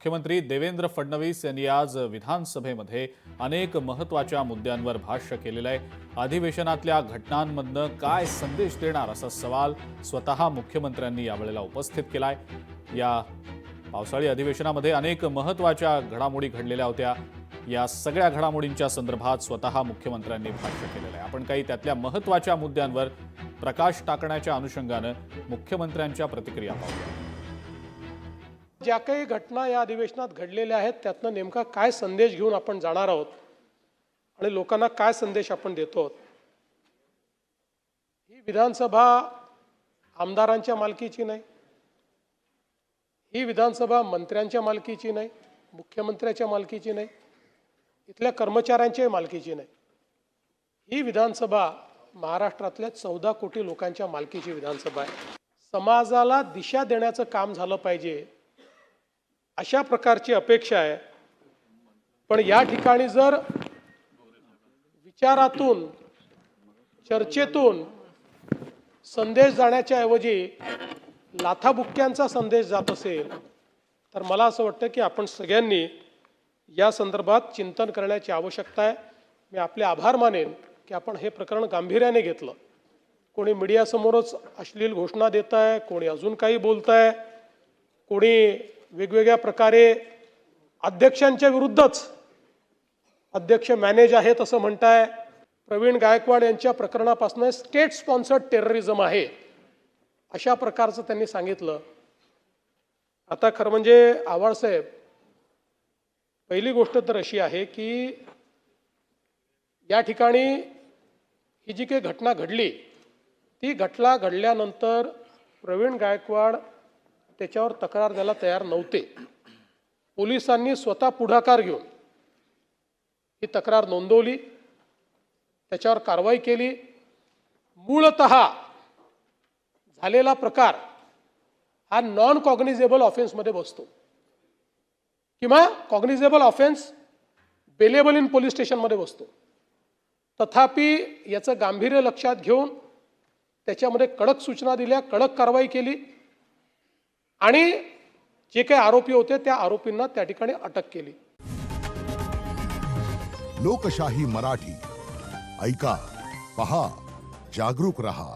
मुख्यमंत्री देवेंद्र फडणवीस यांनी आज विधानसभेमध्ये अनेक महत्त्वाच्या मुद्द्यांवर भाष्य केलेलं आहे। अधिवेशनातल्या घटनांमधनं काय संदेश देणार असा सवाल स्वतः मुख्यमंत्र्यांनी यावेळेला उपस्थित केलाय। या पावसाळी अधिवेशनामध्ये अनेक महत्त्वाच्या घडामोडी घडलेल्या होत्या। या सगळ्या घडामोडींच्या संदर्भात स्वतः मुख्यमंत्र्यांनी भाष्य केलेलं आहे। आपण काही त्यातल्या महत्त्वाच्या मुद्द्यांवर प्रकाश टाकण्याच्या अनुषंगाने मुख्यमंत्र्यांच्या प्रतिक्रिया पाहूया। ज्या काही घटना या अधिवेशनात घडलेल्या आहेत त्यातनं नेमका काय संदेश घेऊन आपण जाणार आहोत आणि लोकांना काय संदेश आपण देतो आहोत। ही विधानसभा आमदारांच्या मालकीची नाही, ही विधानसभा मंत्र्यांच्या मालकीची नाही, मुख्यमंत्र्याच्या मालकीची नाही, इथल्या कर्मचाऱ्यांच्या मालकीची नाही। ही विधानसभा महाराष्ट्रातल्या 14 कोटी लोकांच्या मालकीची विधानसभा आहे। समाजाला दिशा देण्याचं काम झालं पाहिजे अशा प्रकारची अपेक्षा आहे। पण या ठिकाणी जर विचारातून चर्चेतून संदेश जाण्याच्या ऐवजी लाथाबुक्क्यांचा संदेश जात असेल तर मला असं वाटतं की आपण सगळ्यांनी या संदर्भात चिंतन करण्याची आवश्यकता आहे। मी आपले आभार मानेन की आपण हे प्रकरण गांभीर्याने घेतलं। कोणी मीडियासमोरच अश्लील घोषणा देत आहे, कोणी अजून काही बोलत आहे, कोणी वेगवेगळ्या प्रकारे अध्यक्षांच्या विरुद्धच अध्यक्ष मॅनेज आहेत असं म्हणताय। प्रवीण गायकवाड यांच्या प्रकरणापासून स्टेट स्पॉन्सर्ड टेररिझम आहे अशा प्रकारचं त्यांनी सांगितलं। आता खरं म्हणजे आव्हाडसाहेब, पहिली गोष्ट तर अशी आहे की या ठिकाणी ही जी काही घटना घडली ती घटना घडल्यानंतर प्रवीण गायकवाड त्याच्यावर तक्रार द्यायला तयार नव्हते। पोलिसांनी स्वतः पुढाकार घेऊन ही तक्रार नोंदवली, त्याच्यावर कारवाई केली। मूळतः झालेला प्रकार हा नॉन कॉग्निझेबल ऑफेन्समध्ये बसतो किंवा कॉग्निझेबल ऑफेन्स बेलेबल इन पोलीस स्टेशनमध्ये बसतो। तथापि याचं गांभीर्य लक्षात घेऊन त्याच्यामध्ये कडक सूचना दिल्या, कडक कारवाई केली आणि जे काही आरोपी होते त्या आरोपींना त्या ठिकाणी अटक केली। लोकशाही मराठी ऐका, पहा, जागरूक रहा।